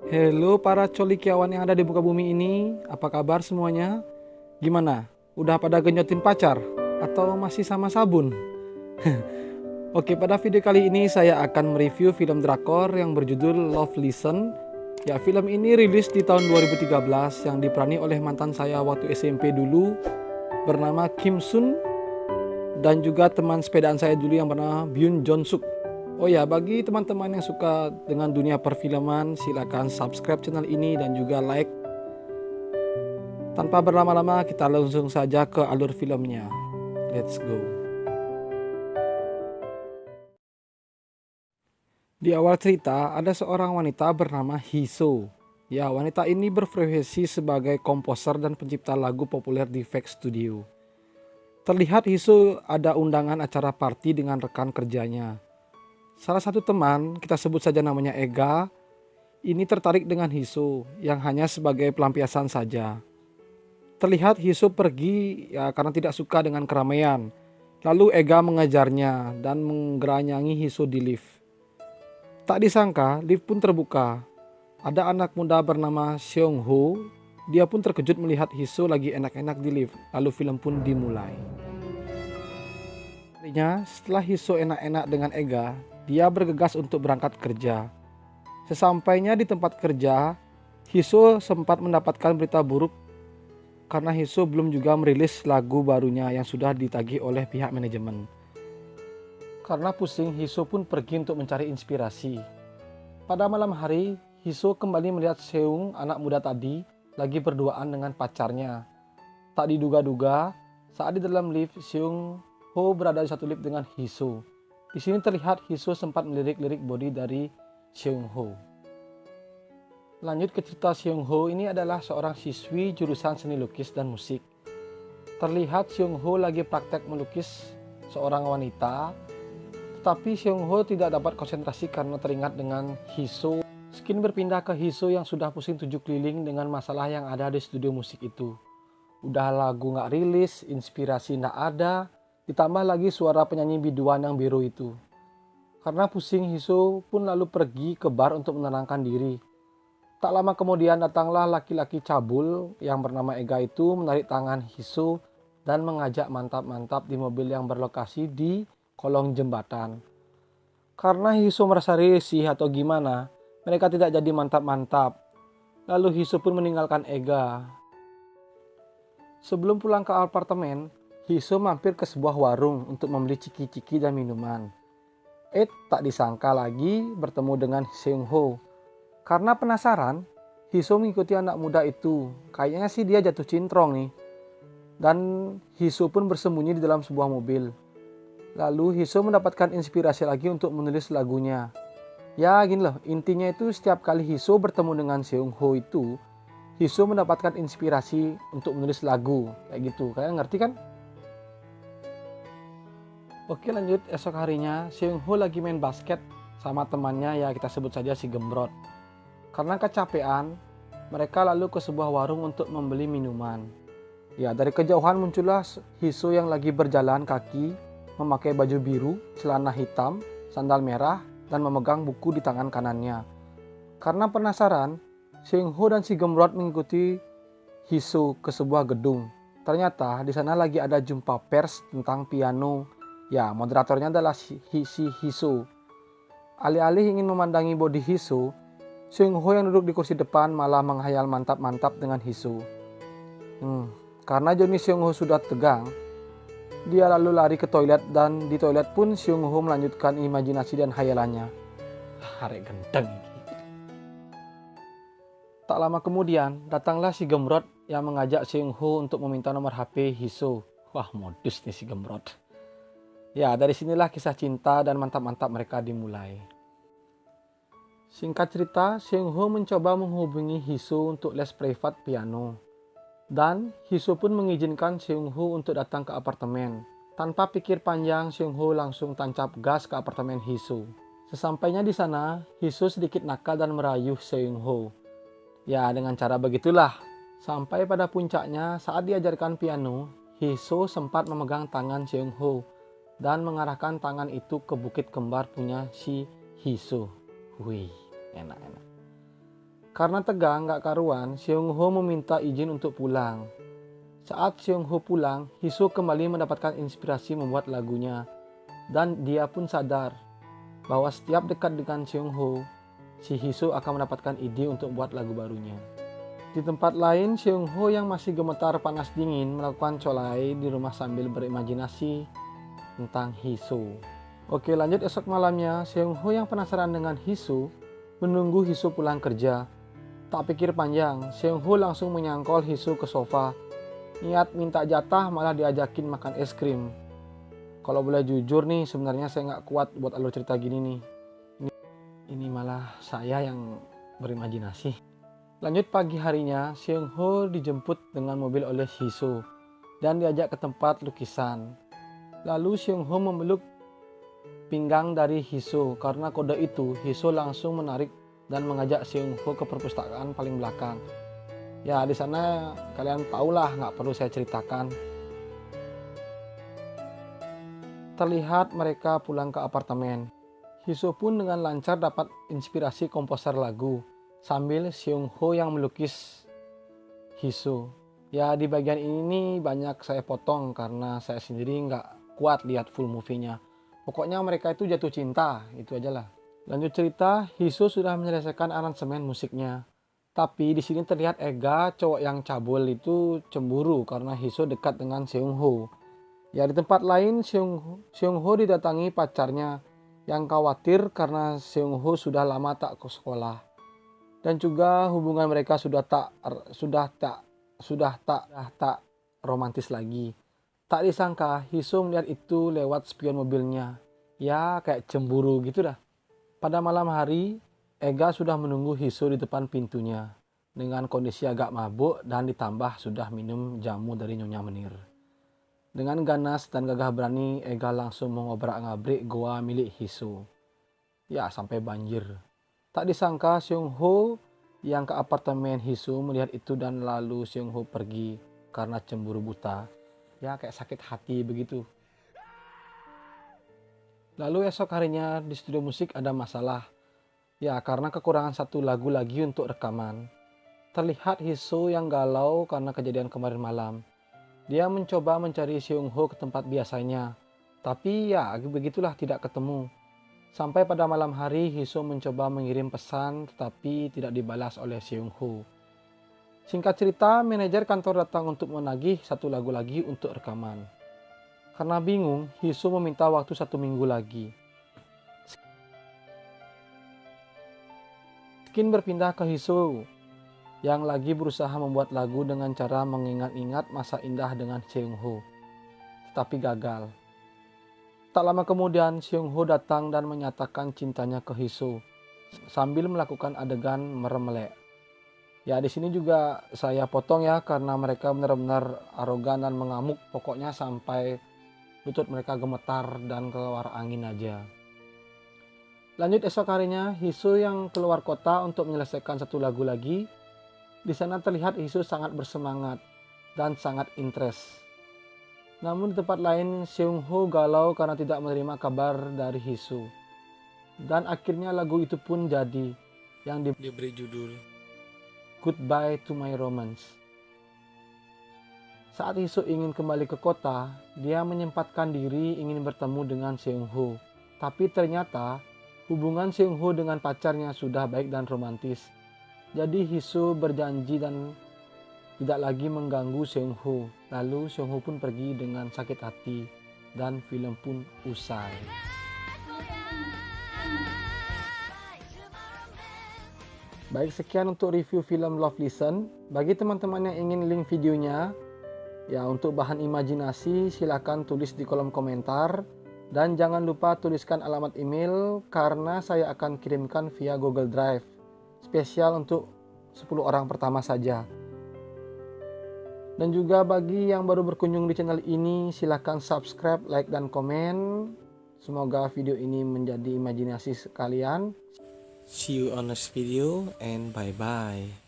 Halo para colikiawan yang ada di muka bumi ini, apa kabar semuanya? Gimana? Udah pada genyotin pacar? Atau masih sama sabun? Oke, pada video kali ini saya akan mereview film drakor yang berjudul Love Listen. Ya, film ini rilis di tahun 2013 yang diperani oleh mantan saya waktu SMP dulu bernama Kim Sun dan juga teman sepedaan saya dulu yang bernama Byun Jon Suk. Oh ya, bagi teman-teman yang suka dengan dunia perfilman, silakan subscribe channel ini dan juga like. Tanpa berlama-lama, kita langsung saja ke alur filmnya. Let's go. Di awal cerita, ada seorang wanita bernama Hiso. Ya, wanita ini berprofesi sebagai komposer dan pencipta lagu populer di Vex Studio. Terlihat Hiso ada undangan acara party dengan rekan kerjanya. Salah satu teman, kita sebut saja namanya Ega, ini tertarik dengan Hiso yang hanya sebagai pelampiasan saja. Terlihat Hiso pergi ya karena tidak suka dengan keramaian. Lalu Ega mengejarnya dan menggeranyangi Hiso di lift. Tak disangka, lift pun terbuka. Ada anak muda bernama Seong Ho. Dia pun terkejut melihat Hiso lagi enak-enak di lift. Lalu film pun dimulai. Setelah Hiso enak-enak dengan Ega, dia bergegas untuk berangkat kerja. Sesampainya di tempat kerja, Hiso sempat mendapatkan berita buruk karena Hiso belum juga merilis lagu barunya yang sudah ditagih oleh pihak manajemen. Karena pusing, Hiso pun pergi untuk mencari inspirasi. Pada malam hari, Hiso kembali melihat Seung, anak muda tadi, lagi berduaan dengan pacarnya. Tak diduga-duga, saat di dalam lift, Seung Ho berada di satu lift dengan Hiso. Di sini terlihat Hiso sempat melirik-lirik body dari Seung Ho. Lanjut ke cerita Seung Ho, ini adalah seorang siswi jurusan seni lukis dan musik. Terlihat Seung Ho lagi praktek melukis seorang wanita, tetapi Seung Ho tidak dapat konsentrasi karena teringat dengan Hiso. Skin berpindah ke Hiso yang sudah pusing 7 keliling dengan masalah yang ada di studio musik itu. Udah lagu gak rilis, inspirasi gak ada, ditambah lagi suara penyanyi biduan yang biru itu. Karena pusing, Hiso pun lalu pergi ke bar untuk menenangkan diri. Tak lama kemudian datanglah laki-laki cabul yang bernama Ega itu menarik tangan Hiso dan mengajak mantap-mantap di mobil yang berlokasi di kolong jembatan. Karena Hiso merasa risih atau gimana, mereka tidak jadi mantap-mantap. Lalu Hiso pun meninggalkan Ega. Sebelum pulang ke apartemen, Hiso mampir ke sebuah warung untuk membeli ciki-ciki dan minuman. Tak disangka lagi bertemu dengan Seung Ho. Karena penasaran, Hiso mengikuti anak muda itu. Kayaknya sih dia jatuh cintrong nih. Dan Hiso pun bersembunyi di dalam sebuah mobil. Lalu Hiso mendapatkan inspirasi lagi untuk menulis lagunya. Ya gini loh, intinya itu setiap kali Hiso bertemu dengan Seung Ho itu, Hiso mendapatkan inspirasi untuk menulis lagu. Kayak gitu, kalian ngerti kan? Oke, lanjut. Esok harinya Seung Ho lagi main basket sama temannya, ya kita sebut saja si Gembrot. Karena kecapean, mereka lalu ke sebuah warung untuk membeli minuman. Ya, dari kejauhan muncullah Hiso yang lagi berjalan kaki, memakai baju biru, celana hitam, sandal merah, dan memegang buku di tangan kanannya. Karena penasaran, Seung Ho dan si Gembrot mengikuti Hiso ke sebuah gedung. Ternyata di sana lagi ada jumpa pers tentang piano. Ya, moderatornya adalah si Hiso. Alih-alih ingin memandangi body Hiso, Seung Ho yang duduk di kursi depan malah menghayal mantap-mantap dengan Hiso. Karena Johnny Seung Ho sudah tegang, dia lalu lari ke toilet dan di toilet pun Seung Ho melanjutkan imajinasi dan hayalannya. Arek gendeng. Tak lama kemudian, datanglah si Gembrot yang mengajak Seung Ho untuk meminta nomor HP Hiso. Wah, modus nih si Gembrot. Ya, dari sinilah kisah cinta dan mantap-mantap mereka dimulai. Singkat cerita, Seung Ho mencoba menghubungi Hiso untuk les privat piano. Dan Hiso pun mengizinkan Seung Ho untuk datang ke apartemen. Tanpa pikir panjang, Seung Ho langsung tancap gas ke apartemen Hiso. Sesampainya di sana, Hiso sedikit nakal dan merayu Seung Ho. Ya, dengan cara begitulah. Sampai pada puncaknya, saat diajarkan piano, Hiso sempat memegang tangan Seung Ho dan mengarahkan tangan itu ke bukit kembar punya si Hiso. Wih, enak-enak. Karena tegang gak karuan, Seung Ho meminta izin untuk pulang. Saat Seung Ho pulang, Hiso kembali mendapatkan inspirasi membuat lagunya. Dan dia pun sadar bahwa setiap dekat dengan Seung Ho, si Hiso akan mendapatkan ide untuk buat lagu barunya. Di tempat lain, Seung Ho yang masih gemetar panas dingin melakukan colai di rumah sambil berimajinasi tentang Hiso. Oke, lanjut esok malamnya, Seung Ho yang penasaran dengan Hiso menunggu Hiso pulang kerja. Tak pikir panjang, Seung Ho langsung menyangkol Hiso ke sofa. Niat minta jatah malah diajakin makan es krim. Kalau boleh jujur nih, sebenarnya saya nggak kuat buat alur cerita gini nih. Ini malah saya yang berimajinasi. Lanjut pagi harinya, Seung Ho dijemput dengan mobil oleh Hiso dan diajak ke tempat lukisan. Lalu Seung Ho memeluk pinggang dari Hiso. Karena kode itu, Hiso langsung menarik dan mengajak Seung Ho ke perpustakaan paling belakang. Ya, di sana kalian tahulah, nggak perlu saya ceritakan. Terlihat mereka pulang ke apartemen. Hiso pun dengan lancar dapat inspirasi komposer lagu, sambil Seung Ho yang melukis Hiso. Ya, di bagian ini banyak saya potong karena saya sendiri nggak kuat lihat full movie-nya. Pokoknya mereka itu jatuh cinta, itu aja lah. Lanjut cerita, Hiso sudah menyelesaikan aransemen musiknya. Tapi di sini terlihat Ega, cowok yang cabul itu cemburu karena Hiso dekat dengan Seung Ho. Ya, di tempat lain Seung Ho didatangi pacarnya yang khawatir karena Seung Ho sudah lama tak ke sekolah. Dan juga hubungan mereka sudah tak romantis lagi. Tak disangka Hiso melihat itu lewat spion mobilnya. Ya, kayak cemburu gitu dah. Pada malam hari, Ega sudah menunggu Hiso di depan pintunya dengan kondisi agak mabuk dan ditambah sudah minum jamu dari Nyonya Menir. Dengan ganas dan gagah berani, Ega langsung mengobrak-ngabrik goa milik Hiso. Ya, sampai banjir. Tak disangka Seung Ho yang ke apartemen Hiso melihat itu dan lalu Seung Ho pergi karena cemburu buta. Ya, kayak sakit hati begitu. Lalu esok harinya di studio musik ada masalah. Ya, karena kekurangan satu lagu lagi untuk rekaman. Terlihat Hiso yang galau karena kejadian kemarin malam. Dia mencoba mencari Seung Ho ke tempat biasanya. Tapi ya, begitulah tidak ketemu. Sampai pada malam hari, Hiso mencoba mengirim pesan tetapi tidak dibalas oleh Seung Ho. Singkat cerita, manajer kantor datang untuk menagih satu lagu lagi untuk rekaman. Karena bingung, Hiso meminta waktu 1 minggu lagi. Skin berpindah ke Hiso yang lagi berusaha membuat lagu dengan cara mengingat-ingat masa indah dengan Seung Ho. Tetapi gagal. Tak lama kemudian, Seung Ho datang dan menyatakan cintanya ke Hiso sambil melakukan adegan meremelek. Ya, di sini juga saya potong ya karena mereka benar-benar arogan dan mengamuk, pokoknya sampai lutut mereka gemetar dan keluar angin aja. Lanjut esok harinya, Hiso yang keluar kota untuk menyelesaikan satu lagu lagi. Di sana terlihat Hiso sangat bersemangat dan sangat interest. Namun di tempat lain, Seung Ho galau karena tidak menerima kabar dari Hiso. Dan akhirnya lagu itu pun jadi, yang diberi judul Goodbye to My Romance. Saat Hiso ingin kembali ke kota, dia menyempatkan diri ingin bertemu dengan Seung Ho. Tapi ternyata hubungan Seung Ho dengan pacarnya sudah baik dan romantis. Jadi Hiso berjanji dan tidak lagi mengganggu Seung Ho. Lalu Seung Ho pun pergi dengan sakit hati dan film pun usai. Baik, sekian untuk review film Love Listen. Bagi teman-teman yang ingin link videonya, ya, untuk bahan imajinasi silakan tulis di kolom komentar. Dan jangan lupa tuliskan alamat email karena saya akan kirimkan via Google Drive. Spesial untuk 10 orang pertama saja. Dan juga bagi yang baru berkunjung di channel ini, silakan subscribe, like, dan komen. Semoga video ini menjadi imajinasi sekalian. See you on next video and bye-bye.